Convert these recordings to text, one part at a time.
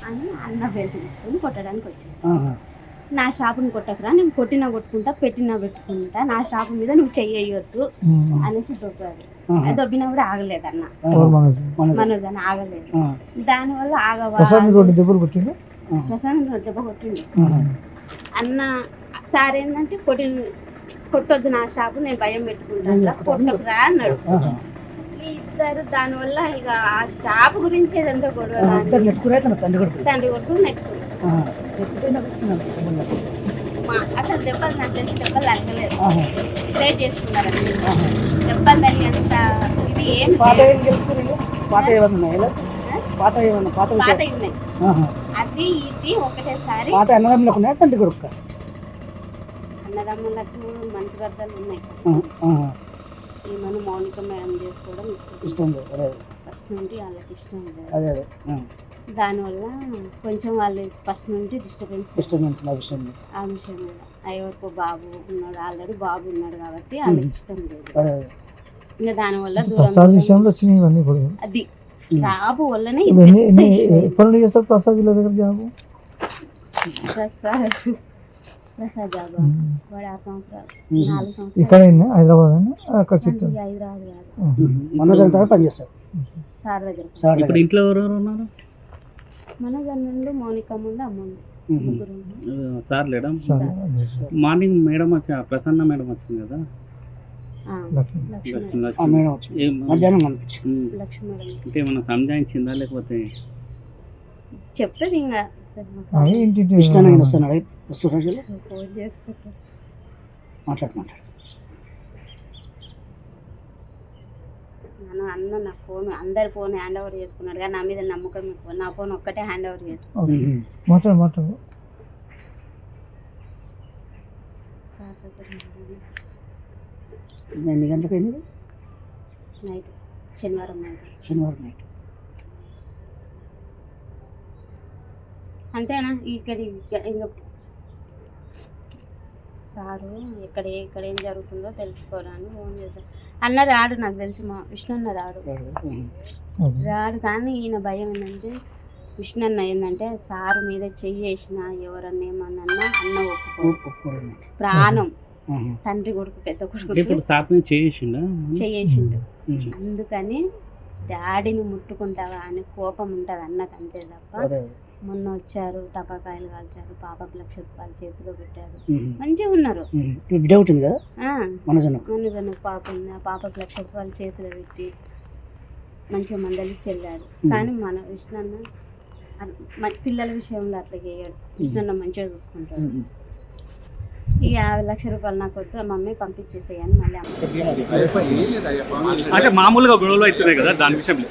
అని అన్న బెల్ట్ తీసుకొని కొట్టడానికి వచ్చాను. నా షాపుని కొట్టకురా, నేను కొట్టినా కొట్టుకుంటా, పెట్టినా పెట్టుకుంటా, నా షాపు మీద నువ్వు చెయ్యొద్దు అనేసి దొబ్బారు. దొబ్బినా కూడా ఆగలేదు అన్న, మనోజ్ అని ఆగలేదు. దానివల్ల దెబ్బ కొట్టిండు అన్న. సార్ ఏంటంటే కొట్టొద్దు నా షాపు, నేను భయం పెట్టుకుంటా, కొట్టకురా అన్నాడు. ఇద్దరు దానివల్ల ఇక ఆ షాప్ గురించి ఏదంతా గొడవ, తండ్రి కొడుకు నెట్టుకున్నారు. అసలు దెబ్బలు నాకు తెలిసి దెబ్బలు తగ్గలేదు, ప్రే చేసుకున్నారు. దెబ్బలు తగినంత ఇది ఏం పాత ఉన్నాయి. అది ఇది ఒకటేసారి అన్నదమ్ములకు మంచి భర్తలు ఉన్నాయి. ఈమెను మౌనిక మేడం చేసుకోవడం ఇష్టం ఫస్ట్ నుండి వాళ్ళకి ఇష్టం లేదు. దానివల్ల కొంచెం వాళ్ళు ఫస్ట్ నుండి డిస్టర్బెన్స్ ఆ విషయం మీద. ఎవరికో బాబు ఉన్నాడు, ఆల్రెడీ బాబు ఉన్నాడు కాబట్టి వాళ్ళకి ఇష్టం లేదు. ఇంకా దానివల్ల అది జాబు వల్లనే ప్రసాద్ జాబు వాడు 6 సంవత్సరాలు 4 సంవత్సరాలు ఇక్కడ హైదరాబాద్ సార్ దగ్గర. ఇప్పుడు ఇంట్లో ఎవరెవరు ఉన్నారు? మనోజ్ నుండి మౌనిక ముందు అమ్మ సార్ లేడా? మార్నింగ్ మేడం వచ్చి ప్రసన్న మేడం వచ్చింది కదా, ఇంకేమన్నా సంజాయించిందా లేకపోతే చెప్తుంది ఇంకా అన్న నా ఫోన్ అందరి ఫోన్ హ్యాండ్ ఓవర్ చేసుకున్నాడు కానీ నా మీద నమ్మకం ఎక్కువ. నా ఫోన్ ఒక్కటే హ్యాండ్ ఓవర్ చేసుకున్నాడు. ఎన్ని గంటలకు అయింది? నైట్, శనివారం నైట్. అంతేనా? ఇక్కడ ఇంకా సారు ఇక్కడ ఏం జరుగుతుందో తెలుసుకోరాను ఫోన్ చేద్దాం అన్న. రాడు, నాకు తెలిసి మా విష్ణు అన్న రాడు కానీ ఈయన భయం ఏంటంటే విష్ణు అన్న ఏంటంటే సారు మీద చెయ్యేసిన ఎవరన్నా ఏమన్నా అన్న ఒప్పుకోడు. ప్రాణం తండ్రి కొడుకు పెద్ద కొడుకు చేసిండు. అందుకని డాడీని ముట్టుకుంటావా అని కోపం ఉంటుంది అన్నకు, అంతే తప్ప. మొన్న వచ్చారు, టపాకాయలు కాల్చారు, పాపకు ₹1,00,000 చేతిలో పెట్టారు, మంచిగా ఉన్నారు. మనోజన్న పాప ఉంది, ఆ పాపకు ₹1,00,000 చేతిలో పెట్టి మంచిగా మందలిచ్చి వెళ్ళాడు. కానీ మన విష్ణన్న పిల్లల విషయంలో అట్లా చేయడు. విష్ణన్న మంచిగా చూసుకుంటాడు. ఈ ₹50,000 నాకు వద్దు మమ్మీ పంపించేసేయని మళ్ళీ అంటే మామూలుగా గొడవలు అవుతున్నాయి కదా, దాని విషయంలో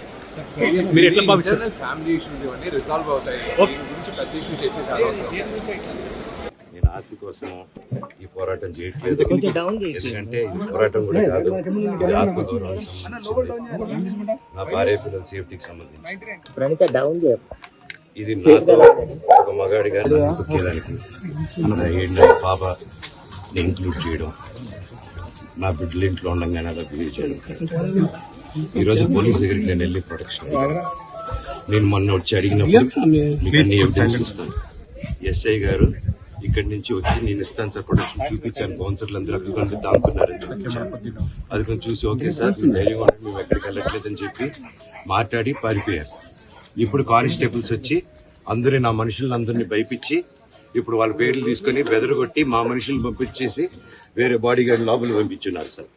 మీరు ఎట్లా భావిస్తారు? ఫ్యామిలీ ఇష్యూస్ ఇవన్నీ రిజాల్వ్ అవుతాయి. పెద్ద ఇష్యూ చేసే నేను ఆస్తి కోసం ఈ పోరాటం చేయట్లేదు, ఎందుకంటే ఈ పోరాటం కూడా కాదు, ఇది ఆత్మగౌరవానికి సంబంధించింది, నా భార్య పిల్లల సేఫ్టీకి సంబంధించి. ఇది నాతో ఒక మగాడిగా తొక్కేదానికి, నా 7 పాపని ఇంక్లూడ్ చేయడం, నా బిడ్డలు ఇంట్లో ఉండగానే అలా బిహేవ్ చేయడం. ఈరోజు పోలీస్ దగ్గరికి నేను వెళ్ళి ప్రొటెక్షన్, నేను మొన్న వచ్చి అడిగినప్పుడు మీకు అన్ని ఎవిడెన్స్ ఇస్తాను. ఎస్ఐ గారు ఇక్కడి నుంచి వచ్చి నేను ఇస్తాను సార్ ప్రొటెక్షన్ చూపించాను. బౌన్సర్లు అందరూ అక్కడ దాముకున్నారని చూపించాను. అది కొంచెం చూసి ఓకే సార్ మీ ధైర్యం ఉంటే మేము ఎక్కడికి వెళ్ళట్లేదని చెప్పి మాట్లాడి పారిపోయారు. ఇప్పుడు కానిస్టేబుల్స్ వచ్చి అందరూ నా మనుషులందరినీ భయపించి ఇప్పుడు వాళ్ళ పేర్లు తీసుకుని బెదరగొట్టి మా మనుషులు పంపించేసి వేరే బాడీ గార్డ్ లోపల పంపించున్నారు సార్.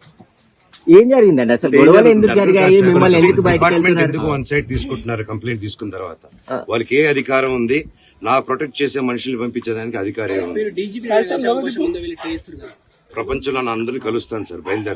ఏం జరిగిందండి అసలు? గొడవలు ఎందుకు జరిగాయి? మిమ్మల్ని ఎందుకు డిపార్ట్మెంట్ ఎందుకు వన్ సైడ్ తీసుకుంటున్నారు? కంప్లైంట్ తీసుకున్న తర్వాత వాళ్ళకి ఏ అధికారం ఉంది? నా ప్రొటెక్ట్ చేసే మనుషులు పంపించేదానికి అధికారం ఉంది. ప్రపంచంలో నా అందరినీ కలుస్తాను సార్, బయలుదేరుతాను.